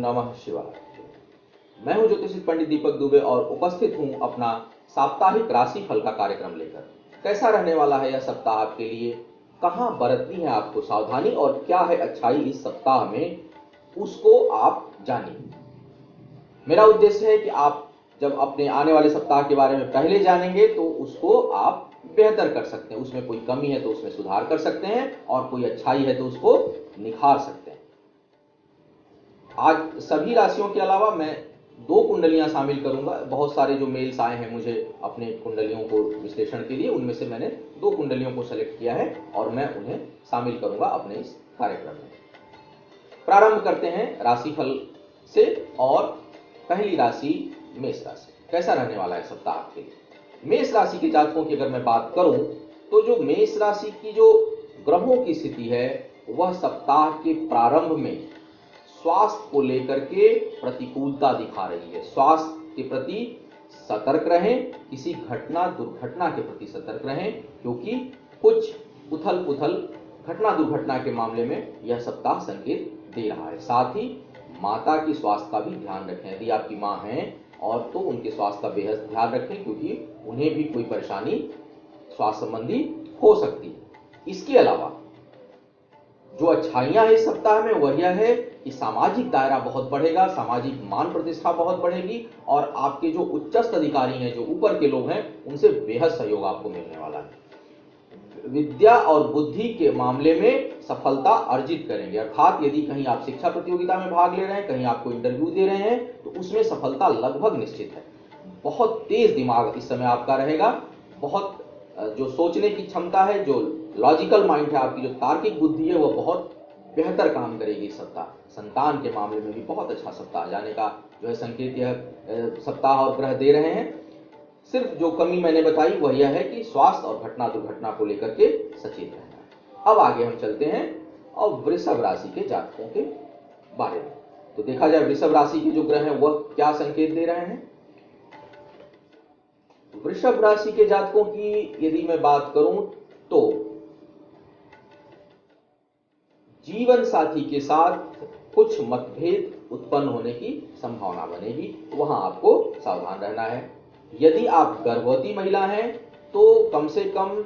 नमः शिवाय। मैं हूं ज्योतिषी पंडित दीपक दुबे और उपस्थित हूं अपना साप्ताहिक राशि फल का कार्यक्रम लेकर। कैसा रहने वाला है यह सप्ताह आपके लिए, कहां बरतनी है आपको सावधानी और क्या है अच्छाई इस सप्ताह में, उसको आप जानिए। मेरा उद्देश्य है कि आप जब अपने आने वाले सप्ताह के बारे में पहले जानेंगे तो उसको आप बेहतर कर सकते हैं। उसमें कोई कमी है तो उसमें सुधार कर सकते हैं और कोई अच्छाई है तो उसको निखार सकते हैं। आज सभी राशियों के अलावा मैं 2 कुंडलियां शामिल करूंगा। बहुत सारे जो मेल्स आए हैं मुझे अपने कुंडलियों को विश्लेषण के लिए, उनमें से मैंने 2 कुंडलियों को सेलेक्ट किया है और मैं उन्हें शामिल करूंगा अपने इस कार्यक्रम में। प्रारंभ करते हैं राशिफल से और पहली राशि मेष राशि। कैसा रहने वाला है सप्ताह आपके लिए? मेष राशि के जातकों की अगर मैं बात करूं तो जो मेष राशि की जो ग्रहों की स्थिति है वह सप्ताह के प्रारंभ में स्वास्थ्य को लेकर के प्रतिकूलता दिखा रही है। स्वास्थ्य के प्रति सतर्क रहें, किसी घटना दुर्घटना के प्रति सतर्क रहें, क्योंकि कुछ उथल पुथल घटना दुर्घटना के मामले में यह सप्ताह संकेत दे रहा है। साथ ही माता की स्वास्थ्य का भी ध्यान रखें। यदि आपकी मां हैं और तो उनके स्वास्थ्य का बेहद ध्यान रखें, क्योंकि उन्हें भी कोई परेशानी स्वास्थ्य संबंधी हो सकती है। इसके अलावा जो अच्छाइयां है इस सप्ताह में वह यह है कि सामाजिक दायरा बहुत बढ़ेगा, सामाजिक मान प्रतिष्ठा बहुत बढ़ेगी और आपके जो उच्चस्थ अधिकारी हैं, जो ऊपर के लोग हैं, उनसे बेहद सहयोग आपको मिलने वाला है। विद्या और बुद्धि के मामले में सफलता अर्जित करेंगे। अर्थात यदि कहीं आप शिक्षा प्रतियोगिता में भाग ले रहे हैं, कहीं आपको इंटरव्यू दे रहे हैं, तो उसमें सफलता लगभग निश्चित है। बहुत तेज दिमाग इस समय आपका रहेगा। बहुत जो सोचने की क्षमता है, जो लॉजिकल माइंड है, आपकी जो तार्किक बुद्धि है, वह बहुत बेहतर काम करेगी इस सप्ताह। संतान के मामले में भी बहुत अच्छा सप्ताह जाने का जो है संकेत यह सप्ताह और ग्रह दे रहे हैं। सिर्फ जो कमी मैंने बताई वह यह है कि स्वास्थ्य और घटना दुर्घटना को लेकर के सचेत रहना है। अब आगे हम चलते हैं और वृषभ राशि के जातकों के बारे में। तो देखा जाए वृषभ राशि के जो ग्रह हैं वह क्या संकेत दे रहे हैं। वृषभ राशि के जातकों की यदि मैं बात करूं तो जीवन साथी के साथ कुछ मतभेद उत्पन्न होने की संभावना बनेगी, वहां आपको सावधान रहना है। यदि आप गर्भवती महिला हैं तो कम से कम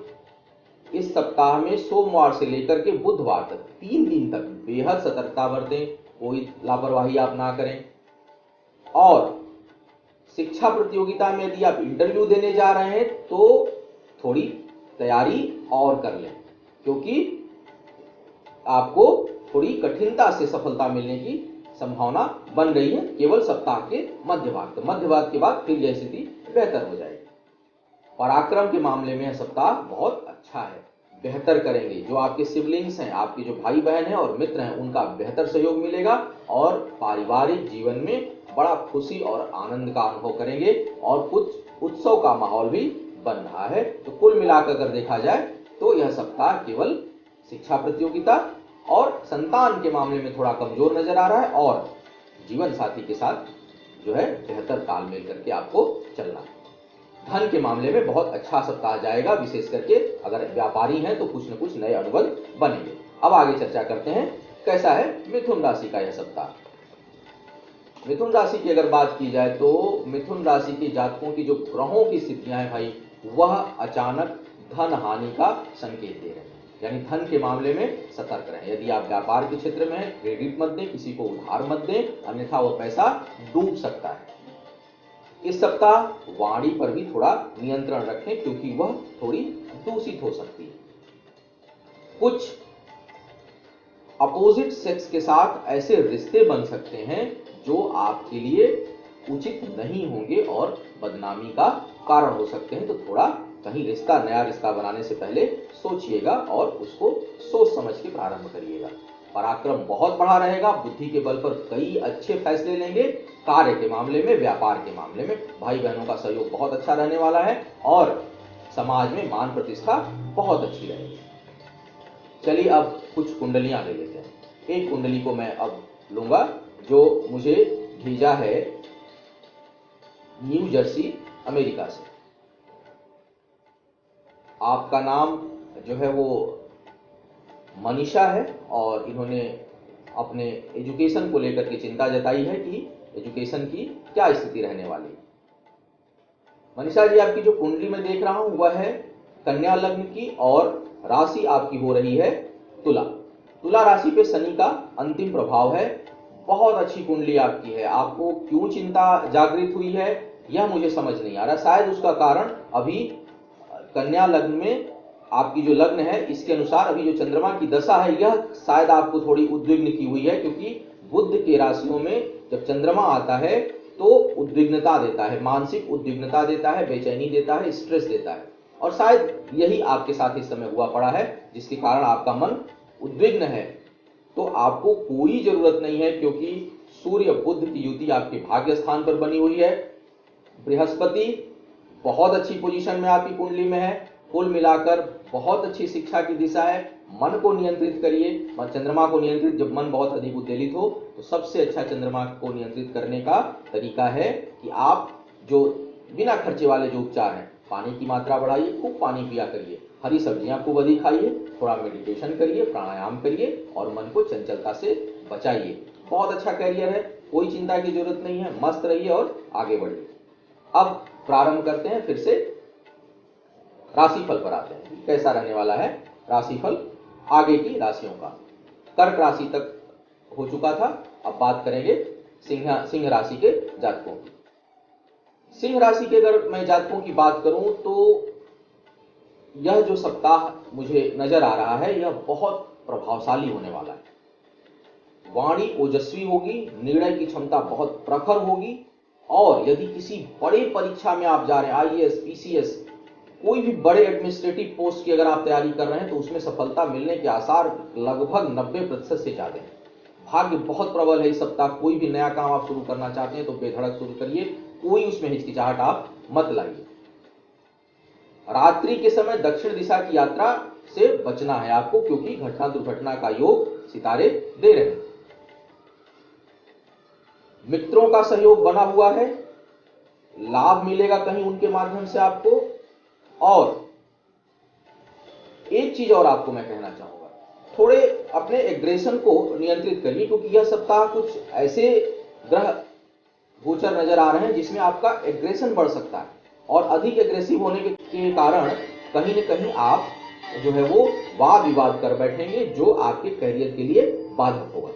इस सप्ताह में सोमवार से लेकर के बुधवार तक 3 दिन तक बेहद सतर्कता बरतें, कोई लापरवाही आप ना करें। और शिक्षा प्रतियोगिता में यदि आप इंटरव्यू देने जा रहे हैं तो थोड़ी तैयारी और कर लें, क्योंकि आपको थोड़ी कठिनता से सफलता मिलने की संभावना बन रही है केवल सप्ताह के मध्य भाग के बाद फिर यह स्थिति बेहतर हो जाएगी। पराक्रम के मामले में यह सप्ताह बहुत अच्छा है, बेहतर करेंगे। जो आपके सिबलिंग्स हैं, आपके जो भाई बहन हैं और मित्र हैं, उनका बेहतर सहयोग मिलेगा और पारिवारिक जीवन में बड़ा खुशी और आनंद का अनुभव करेंगे और कुछ उत्सव का माहौल भी बन रहा है। तो कुल मिलाकर अगर देखा जाए तो यह सप्ताह केवल शिक्षा प्रतियोगिता और संतान के मामले में थोड़ा कमजोर नजर आ रहा है और जीवन साथी के साथ जो है बेहतर तालमेल करके आपको चलना है। धन के मामले में बहुत अच्छा सप्ताह जाएगा, विशेष करके अगर व्यापारी हैं तो कुछ न कुछ नए अनुबंध बनेंगे। अब आगे चर्चा करते हैं कैसा है मिथुन राशि का यह सप्ताह। मिथुन राशि की अगर बात की जाए तो मिथुन राशि के जातकों की जो ग्रहों की स्थितियां हैं भाई, वह अचानक धन हानि का संकेत दे रहे हैं। यानी धन के मामले में सतर्क रहें। यदि आप व्यापार के क्षेत्र में हैं, क्रेडिट मत दें, किसी को उधार मत दें, अन्यथा वह पैसा डूब सकता है। इस सप्ताह वाणी पर भी थोड़ा नियंत्रण रखें, क्योंकि वह थोड़ी दूषित हो सकती है। कुछ अपोजिट सेक्स के साथ ऐसे रिश्ते बन सकते हैं जो आपके लिए उचित नहीं होंगे और बदनामी का कारण हो सकते हैं। तो थोड़ा कहीं नया रिश्ता बनाने से पहले सोचिएगा और उसको सोच समझ के प्रारंभ करिएगा। पराक्रम बहुत बढ़ा रहेगा, बुद्धि के बल पर कई अच्छे फैसले लेंगे। कार्य के मामले में, व्यापार के मामले में भाई बहनों का सहयोग बहुत अच्छा रहने वाला है और समाज में मान प्रतिष्ठा बहुत अच्छी रहेगी। चलिए अब कुछ कुंडलियां ले लेते हैं। एक कुंडली को मैं अब लूंगा जो मुझे भेजा है न्यू जर्सी अमेरिका से। आपका नाम जो है वो मनीषा है और इन्होंने अपने एजुकेशन को लेकर के चिंता जताई है कि एजुकेशन की क्या स्थिति रहने वाली है। मनीषा जी, आपकी जो कुंडली में देख रहा हूं वह है कन्या लग्न की और राशि आपकी हो रही है तुला। तुला राशि पे शनि का अंतिम प्रभाव है। बहुत अच्छी कुंडली आपकी है। आपको क्यों चिंता जागृत हुई है यह मुझे समझ नहीं आ रहा। शायद उसका कारण अभी कन्या लग्न में आपकी जो लग्न है इसके अनुसार अभी जो चंद्रमा की दशा है यह शायद आपको थोड़ी उद्विग्न की हुई है, क्योंकि बुध के राशियों में जब चंद्रमा आता है तो उद्विग्नता देता है, मानसिक उद्विग्नता देता है, बेचैनी देता है, स्ट्रेस देता है। और शायद यही आपके साथ इस समय हुआ पड़ा है जिसके कारण आपका मन उद्विग्न है। तो आपको कोई जरूरत नहीं है, क्योंकि सूर्य बुध की युति आपके भाग्य स्थान पर बनी हुई है। बृहस्पति बहुत अच्छी पोजीशन में आपकी कुंडली में है। कुल मिलाकर बहुत अच्छी शिक्षा की दिशा है। मन को नियंत्रित करिए, चंद्रमा को नियंत्रित, जब मन बहुत अधिक उद्वेलित हो तो सबसे अच्छा चंद्रमा को नियंत्रित करने का तरीका है कि आप जो बिना खर्चे वाले जो उपचार हैं, पानी की मात्रा बढ़ाइए, खूब पानी पिया करिए, हरी सब्जियां खूब अधिक खाइए, थोड़ा मेडिटेशन करिए, प्राणायाम करिए और मन को चंचलता से बचाइए। बहुत अच्छा कैरियर है, कोई चिंता की जरूरत नहीं है, मस्त रहिए और आगे बढ़िए। अब प्रारंभ करते हैं फिर से राशिफल पर आते हैं, कैसा रहने वाला है राशिफल आगे की राशियों का। कर्क राशि तक हो चुका था, अब बात करेंगे सिंह राशि के जातकों की। सिंह राशि के अगर मैं जातकों की बात करूं तो यह जो सप्ताह मुझे नजर आ रहा है यह बहुत प्रभावशाली होने वाला है। वाणी ओजस्वी होगी, निर्णय की क्षमता बहुत प्रखर होगी, और यदि किसी बड़े परीक्षा में आप जा रहे हैं, आईएएस, पीसीएस, कोई भी बड़े एडमिनिस्ट्रेटिव पोस्ट की अगर आप तैयारी कर रहे हैं तो उसमें सफलता मिलने के आसार लगभग 90% से ज्यादा हैं। भाग्य बहुत प्रबल है इस सप्ताह। कोई भी नया काम आप शुरू करना चाहते हैं तो बेधड़क शुरू करिए, कोई उसमें हिचकिचाहट आप मत लाइए। रात्रि के समय दक्षिण दिशा की यात्रा से बचना है आपको, क्योंकि घटना दुर्घटना का योग सितारे दे रहे हैं। मित्रों का सहयोग बना हुआ है, लाभ मिलेगा कहीं उनके माध्यम से आपको। और एक चीज और आपको मैं कहना चाहूंगा, थोड़े अपने एग्रेशन को नियंत्रित करिए, क्योंकि यह सप्ताह कुछ ऐसे ग्रह गोचर नजर आ रहे हैं जिसमें आपका एग्रेशन बढ़ सकता है, और अधिक एग्रेसिव होने के कारण कहीं न कहीं आप जो है वो वाद विवाद कर बैठेंगे, जो आपके करियर के लिए बाधक होगा।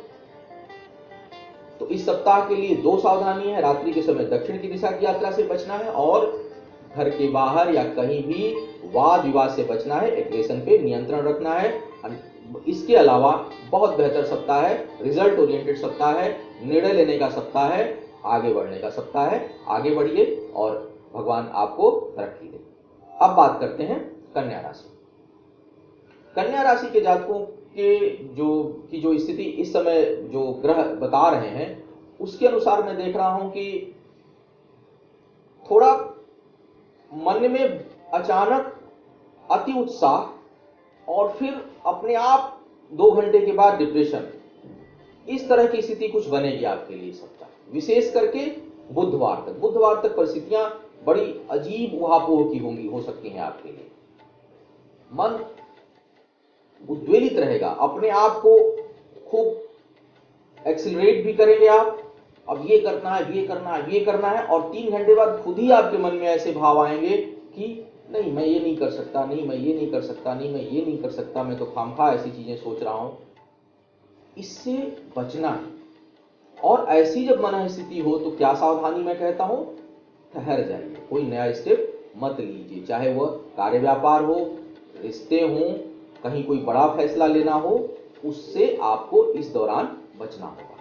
तो इस सप्ताह के लिए दो सावधानी है, रात्रि के समय दक्षिण की दिशा की यात्रा से बचना है और घर के बाहर या कहीं भी वाद विवाद से बचना है, एग्रेशन पे नियंत्रण रखना है। इसके अलावा बहुत बेहतर सप्ताह है, रिजल्ट ओरिएंटेड सप्ताह है, निर्णय लेने का सप्ताह है, आगे बढ़ने का सप्ताह है। आगे बढ़िए और भगवान आपको तरक्की दे। अब बात करते हैं कन्या राशि। कन्या राशि के जातकों के जो स्थिति इस समय जो ग्रह बता रहे हैं उसके अनुसार मैं देख रहा हूं कि थोड़ा मन में अचानक अति उत्साह और फिर अपने आप 2 घंटे के बाद डिप्रेशन, इस तरह की स्थिति कुछ बनेगी आपके लिए सप्ताह। विशेष करके बुधवार तक परिस्थितियां बड़ी अजीब उहापोह की होंगी, हो सकती हैं आपके लिए। मन उद्वेलित रहेगा, अपने आप को खूब एक्सिलरेट भी करेंगे आप, अब ये करना है, ये करना है, ये करना है, और 3 घंटे बाद खुद ही आपके मन में ऐसे भाव आएंगे कि नहीं मैं ये नहीं कर सकता, नहीं मैं ये नहीं कर सकता, नहीं मैं ये नहीं कर सकता, मैं तो खामखा ऐसी चीजें सोच रहा हूं। इससे बचना है। और ऐसी जब मन स्थिति हो तो क्या सावधानी मैं कहता हूं, ठहर जाइए, कोई नया स्टेप मत लीजिए, चाहे वह कार्य व्यापार हो, रिश्ते हों, कहीं कोई बड़ा फैसला लेना हो, उससे आपको इस दौरान बचना होगा।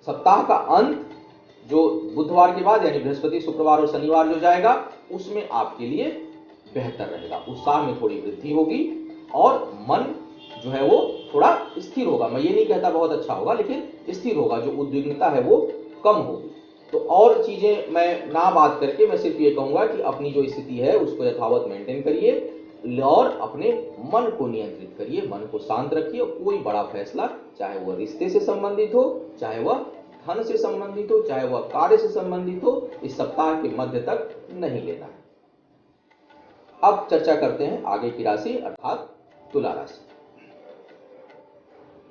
सप्ताह का अंत जो बुधवार के बाद यानी बृहस्पति, शुक्रवार और शनिवार जो जाएगा उसमें आपके लिए बेहतर रहेगा। उत्साह में थोड़ी वृद्धि होगी और मन जो है वो थोड़ा स्थिर होगा। मैं ये नहीं कहता बहुत अच्छा होगा, लेकिन स्थिर होगा, जो उद्विग्नता है वो कम होगी। तो और चीजें मैं ना बात करके मैं सिर्फ ये कहूंगा कि अपनी जो स्थिति है उसको यथावत मेंटेन करिए और अपने मन को नियंत्रित करिए, मन को शांत रखिए। कोई बड़ा फैसला, चाहे वह रिश्ते से संबंधित हो, चाहे वह धन से संबंधित हो, चाहे वह कार्य से संबंधित हो, इस सप्ताह के मध्य तक नहीं लेना है। अब चर्चा करते हैं आगे की राशि अर्थात तुला राशि।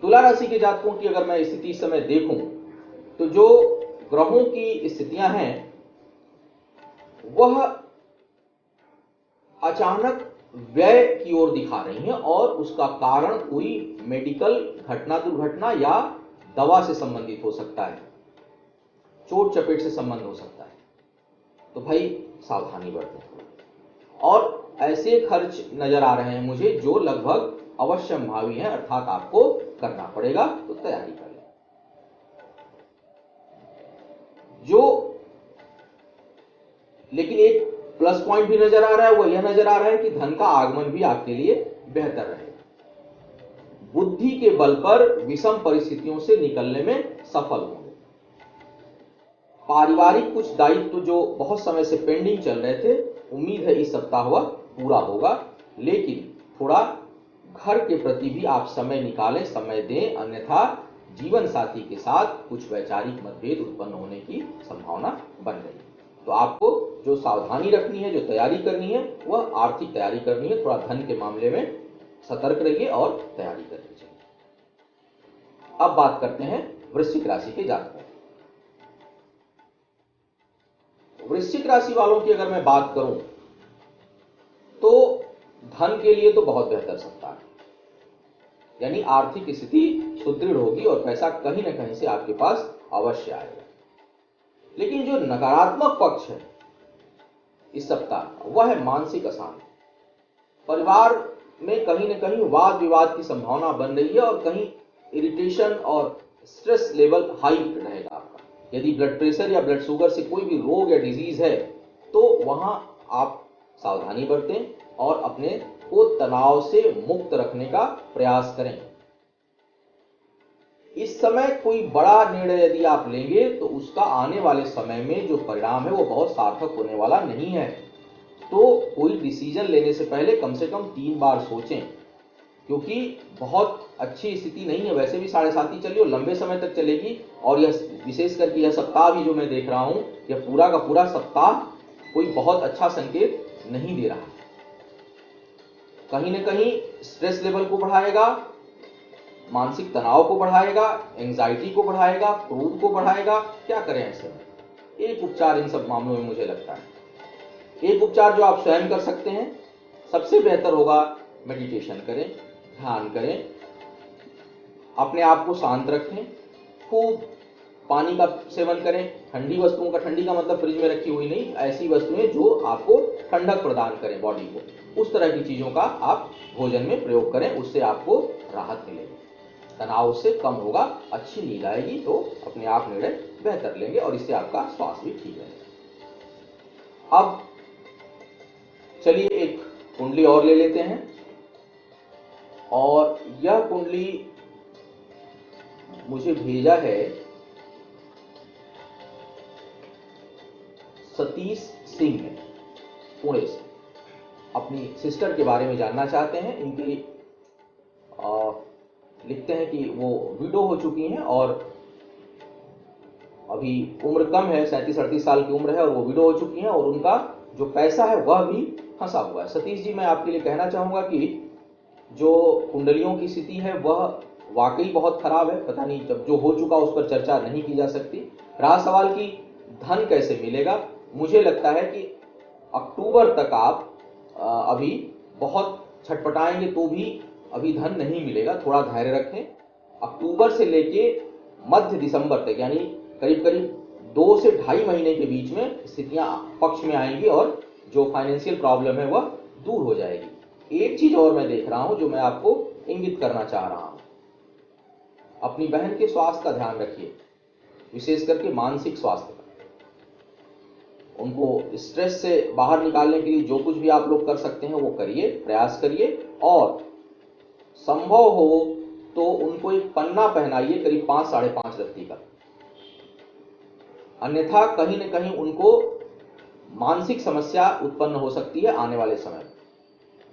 तुला राशि के जातकों की अगर मैं स्थिति इस समय देखूं तो जो ग्रहों की स्थितियां हैं वह अचानक व्यय की ओर दिखा रही हैं और उसका कारण कोई मेडिकल घटना दुर्घटना या दवा से संबंधित हो सकता है, चोट चपेट से संबंध हो सकता है। तो भाई सावधानी बरतें। और ऐसे खर्च नजर आ रहे हैं मुझे जो लगभग अवश्यंभावी हैं, अर्थात आपको करना पड़ेगा, तो तैयारी करें। लेकिन एक प्लस पॉइंट भी नजर आ रहा है, वो यह नजर आ रहा है कि धन का आगमन भी आपके लिए बेहतर रहेगा। बुद्धि के बल पर विषम परिस्थितियों से निकलने में सफल होंगे। पारिवारिक कुछ दायित्व जो बहुत समय से पेंडिंग चल रहे थे, उम्मीद है इस सप्ताह वह पूरा होगा। लेकिन थोड़ा घर के प्रति भी आप समय निकालें, समय दें, अन्यथा जीवन साथी के साथ कुछ वैचारिक मतभेद उत्पन्न होने की संभावना बन रही है। तो आपको जो सावधानी रखनी है, जो तैयारी करनी है, वह आर्थिक तैयारी करनी है। थोड़ा धन के मामले में सतर्क रहिए और तैयारी करनी चाहिए। अब बात करते हैं वृश्चिक राशि के जातकों। वृश्चिक राशि वालों की अगर मैं बात करूं तो धन के लिए तो बहुत बेहतर सप्ताह है, यानी आर्थिक स्थिति सुदृढ़ होगी और पैसा कहीं ना कहीं से आपके पास अवश्य आएगा। लेकिन जो नकारात्मक पक्ष है इस सप्ताह वह है मानसिक अशांति। परिवार में कहीं न कहीं वाद विवाद की संभावना बन रही है और कहीं इरिटेशन और स्ट्रेस लेवल हाई रहेगा आपका। यदि ब्लड प्रेशर या ब्लड शुगर से कोई भी रोग या डिजीज है तो वहां आप सावधानी बरतें और अपने को तनाव से मुक्त रखने का प्रयास करें। इस समय कोई बड़ा निर्णय यदि आप लेंगे तो उसका आने वाले समय में जो परिणाम है वो बहुत सार्थक होने वाला नहीं है। तो कोई डिसीजन लेने से पहले कम से कम 3 बार सोचें, क्योंकि बहुत अच्छी स्थिति नहीं है। वैसे भी 7.5 चल रही और लंबे समय तक चलेगी, और यह विशेष करके यह सप्ताह भी जो मैं देख रहा हूं, यह पूरा का पूरा सप्ताह कोई बहुत अच्छा संकेत नहीं दे रहा। कहीं ना कहीं स्ट्रेस लेवल को बढ़ाएगा, मानसिक तनाव को बढ़ाएगा, एंजाइटी को बढ़ाएगा, क्रोध को बढ़ाएगा। क्या करें ऐसे में? एक उपचार इन सब मामलों में मुझे लगता है, एक उपचार जो आप स्वयं कर सकते हैं, सबसे बेहतर होगा मेडिटेशन करें, ध्यान करें, अपने आप को शांत रखें, खूब पानी का सेवन करें। ठंडी वस्तुओं का, ठंडी का मतलब फ्रिज में रखी हुई नहीं, ऐसी वस्तुएं जो आपको ठंडक प्रदान करें बॉडी को, उस तरह की चीजों का आप भोजन में प्रयोग करें। उससे आपको राहत मिलेगी, तनाव उससे कम होगा, अच्छी नींद आएगी, तो अपने आप निर्णय बेहतर लेंगे और इससे आपका स्वास्थ्य भी ठीक रहेगा। अब चलिए एक कुंडली और ले लेते हैं, और यह कुंडली मुझे भेजा है सतीश सिंह ने पुणे से। अपनी सिस्टर के बारे में जानना चाहते हैं। इनके लिखते हैं कि वो विडो हो चुकी हैं और अभी उम्र कम है, 37-38 साल की उम्र है, और वो विडो हो चुकी हैं और उनका जो पैसा है वह भी फंसा हुआ है। सतीश जी, मैं आपके लिए कहना चाहूंगा कि जो कुंडलियों की स्थिति है वह वाकई बहुत खराब है। पता नहीं, जब जो हो चुका उस पर चर्चा नहीं की जा सकती। रहा सवाल कि धन कैसे मिलेगा, मुझे लगता है कि अक्टूबर तक आप अभी बहुत छटपटाएंगे तो भी अभी धन नहीं मिलेगा। थोड़ा धैर्य रखें। अक्टूबर से लेके मध्य दिसंबर तक, यानी करीब करीब 2 से 2.5 महीने के बीच में स्थितियां पक्ष में आएंगी और जो फाइनेंशियल प्रॉब्लम है वह दूर हो जाएगी। एक चीज और मैं देख रहा हूं जो मैं आपको इंगित करना चाह रहा हूं, अपनी बहन के स्वास्थ्य का ध्यान रखिए, विशेष करके मानसिक स्वास्थ्य का। उनको स्ट्रेस से बाहर निकालने के लिए जो कुछ भी आप लोग कर सकते हैं वो करिए, प्रयास करिए, और संभव हो तो उनको एक पन्ना पहनाइए करीब 5-5.5 रत्ती का। अन्यथा कहीं न कहीं उनको मानसिक समस्या उत्पन्न हो सकती है आने वाले समय में।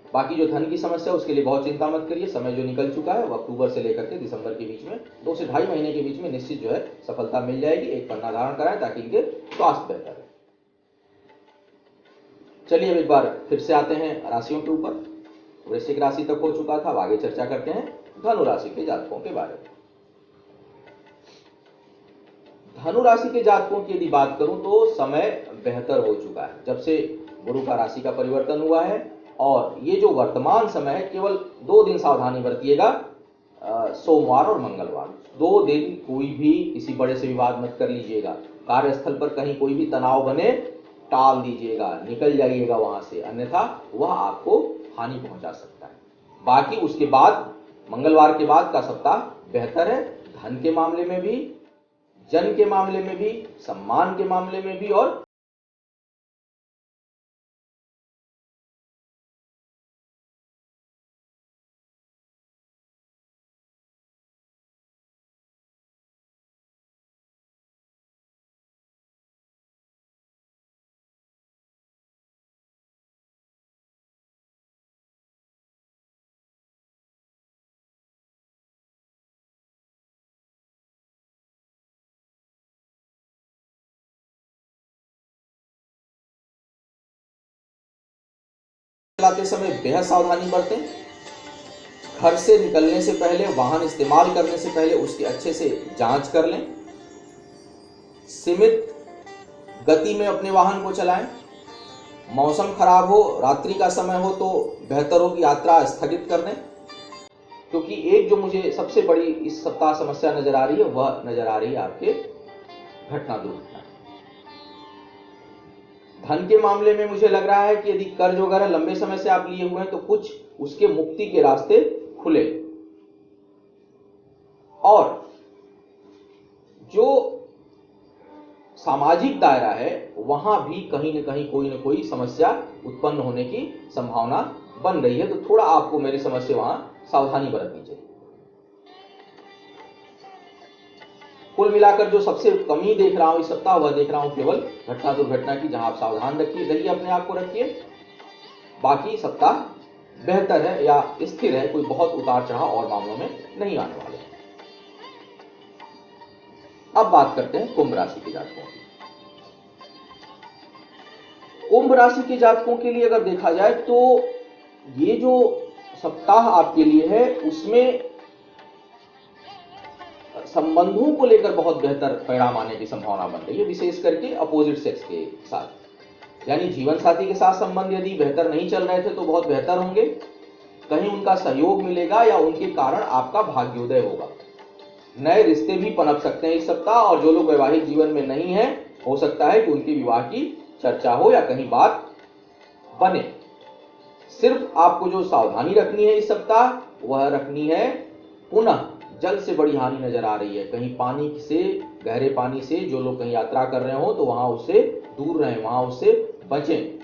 बाकी जो धन की समस्या उसके लिए बहुत चिंता मत करिए। समय जो निकल चुका है वो अक्टूबर से लेकर के दिसंबर के बीच में 2 से 2.5 महीने के बीच में निश्चित जो है सफलता मिल जाएगी। एक पन्ना धारण कराएं ताकि इनके स्वास्थ्य बेहतर है। चलिए अब एक बार फिर से आते हैं राशियों के ऊपर। वृश्चिक राशि तक हो चुका था, अब आगे चर्चा करते हैं धनु राशि के जातकों के बारे में। धनु राशि के जातकों की यदि बात करूं तो समय बेहतर हो चुका है जब से गुरु का राशि का परिवर्तन हुआ है। और ये जो वर्तमान समय है, केवल 2 दिन सावधानी बरतिएगा, सोमवार और मंगलवार। 2 दिन कोई भी किसी बड़े से विवाद मत कर लीजिएगा। कार्यस्थल पर कहीं कोई भी तनाव बने, टाल दीजिएगा, निकल जाइएगा वहां से, अन्यथा वह आपको हानि पहुंचा सकता है। बाकी उसके बाद, मंगलवार के बाद का सप्ताह बेहतर है, धन के मामले में भी, जन के मामले में भी, सम्मान के मामले में भी और चलाते समय बेहद सावधानी बरतें। घर से निकलने से पहले, वाहन इस्तेमाल करने से पहले उसकी अच्छे से जांच कर लें। सीमित गति में अपने वाहन को चलाएं। मौसम खराब हो, रात्रि का समय हो तो बेहतर हो कि यात्रा स्थगित कर दें, क्योंकि एक जो मुझे सबसे बड़ी इस सप्ताह समस्या नजर आ रही है, वह नजर आ रही है आपके घटना दुर्घटना। धन के मामले में मुझे लग रहा है कि यदि कर्ज वगैरह लंबे समय से आप लिए हुए हैं तो कुछ उसके मुक्ति के रास्ते खुले। और जो सामाजिक दायरा है वहां भी कहीं न कहीं कोई न कोई समस्या उत्पन्न होने की संभावना बन रही है, तो थोड़ा आपको मेरी समझ से वहां सावधानी बरतनी चाहिए। कुल मिलाकर जो सबसे कमी देख रहा हूं इस सप्ताह, वह देख रहा हूं केवल घटना दुर्घटना की, जहां आप सावधान रहिए, अपने आप को रखिए। बाकी सप्ताह बेहतर है या स्थिर है, कोई बहुत उतार चढ़ाव और मामलों में नहीं आने वाले। अब बात करते हैं कुंभ राशि के जातकों की। कुंभ राशि के जातकों के लिए अगर देखा जाए तो ये जो सप्ताह आपके लिए है उसमें संबंधों को लेकर बहुत बेहतर परिणाम आने की संभावना बन रही है, विशेष करके अपोजिट सेक्स के साथ। यानी जीवन साथी के साथ संबंध यदि बेहतर नहीं चल रहे थे तो बहुत बेहतर होंगे, कहीं उनका सहयोग मिलेगा या उनके कारण आपका भाग्योदय होगा। नए रिश्ते भी पनप सकते हैं इस सप्ताह, और जो लोग वैवाहिक जीवन में नहीं है, हो सकता है कि उनके विवाह की चर्चा हो या कहीं बात बने। सिर्फ आपको जो सावधानी रखनी है इस सप्ताह, वह रखनी है, पुनः जल से बड़ी हानि नजर आ रही है। कहीं पानी से, गहरे पानी से जो लोग कहीं यात्रा कर रहे हो तो वहां उससे दूर रहें, वहां उससे बचें।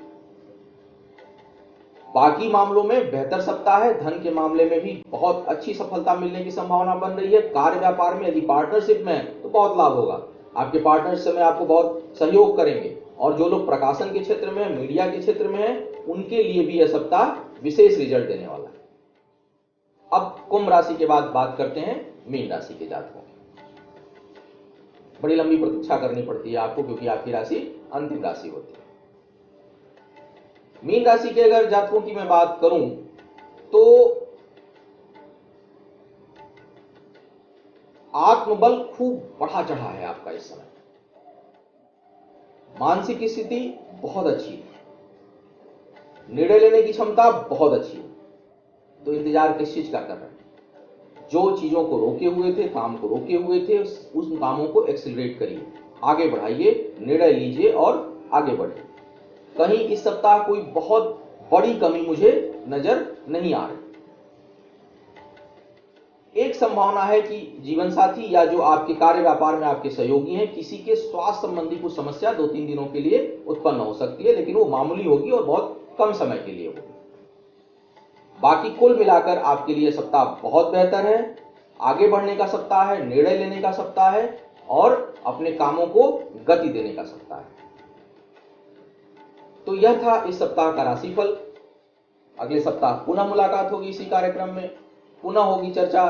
बाकी मामलों में बेहतर सप्ताह है। धन के मामले में भी बहुत अच्छी सफलता मिलने की संभावना बन रही है। कार्य व्यापार में यदि पार्टनरशिप में है तो बहुत लाभ होगा, आपके पार्टनर्स में आपको बहुत सहयोग करेंगे। और जो लोग प्रकाशन के क्षेत्र में, मीडिया के क्षेत्र में है, उनके लिए भी यह सप्ताह विशेष रिजल्ट देने वाला है। अब कुंभ राशि के बाद बात करते हैं मीन राशि के जातकों की। बड़ी लंबी प्रतीक्षा करनी पड़ती है आपको, क्योंकि आपकी राशि अंतिम राशि होती है। मीन राशि के अगर जातकों की मैं बात करूं तो आत्मबल खूब बढ़ा चढ़ा है आपका इस समय। मानसिक स्थिति बहुत अच्छी है, निर्णय लेने की क्षमता बहुत अच्छी है। तो इंतजार किस चीज का कर रहे हैं? जो चीजों को रोके हुए थे, काम को रोके हुए थे, उस कामों को एक्सिलरेट करिए, आगे बढ़ाइए, निर्णय लीजिए और आगे बढ़िए। कहीं इस सप्ताह कोई बहुत बड़ी कमी मुझे नजर नहीं आ रही। एक संभावना है कि जीवन साथी या जो आपके कार्य व्यापार में आपके सहयोगी हैं, किसी के स्वास्थ्य संबंधी कुछ समस्या 2-3 दिनों के लिए उत्पन्न हो सकती है, लेकिन वो मामूली होगी और बहुत कम समय के लिए होगी। बाकी कुल मिलाकर आपके लिए सप्ताह बहुत बेहतर है। आगे बढ़ने का सप्ताह है, निर्णय लेने का सप्ताह है और अपने कामों को गति देने का सप्ताह है। तो यह था इस सप्ताह का राशिफल। अगले सप्ताह पुनः मुलाकात होगी इसी कार्यक्रम में, पुनः होगी चर्चा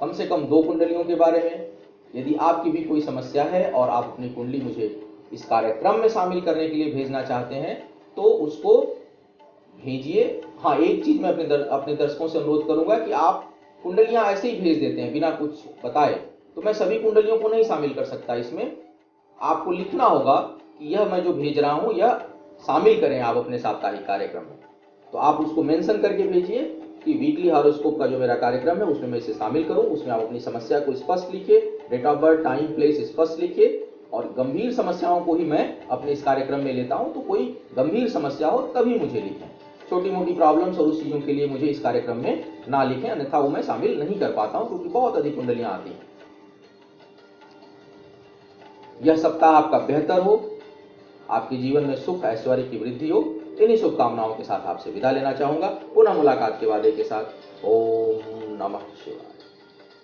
कम से कम 2 कुंडलियों के बारे में। यदि आपकी भी कोई समस्या है और आप अपनी कुंडली मुझे इस कार्यक्रम में शामिल करने के लिए भेजना चाहते हैं तो उसको भेजिए। हाँ, एक चीज मैं अपने दर्शकों से अनुरोध करूंगा कि आप कुंडलियां ऐसे ही भेज देते हैं बिना कुछ बताए, तो मैं सभी कुंडलियों को नहीं शामिल कर सकता इसमें। आपको लिखना होगा कि यह मैं जो भेज रहा हूं यह शामिल करें आप अपने साप्ताहिक कार्यक्रम में। तो आप उसको मेंशन करके भेजिए कि वीकली हॉरोस्कोप का जो मेरा कार्यक्रम है उसमें मैं इसे शामिल करूं। उसमें आप अपनी समस्या को स्पष्ट लिखिए, date of birth, time, place स्पष्ट लिखिए, और गंभीर समस्याओं को ही मैं अपने इस कार्यक्रम में लेता हूं। तो कोई गंभीर समस्या हो तभी मुझे लिखें, छोटी मोटी प्रॉब्लम्स और उस चीजों के लिए मुझे इस कार्यक्रम में ना लिखें, अन्यथा वो मैं शामिल नहीं कर पाता हूं, क्योंकि बहुत अधिक कुंडलियां आती हैं। यह सप्ताह आपका बेहतर हो, आपके जीवन में सुख ऐश्वर्य की वृद्धि हो। इन्हीं शुभकामनाओं के साथ आपसे विदा लेना चाहूंगा, पुनः मुलाकात के वादे के साथ। ओम नमः शिवाय।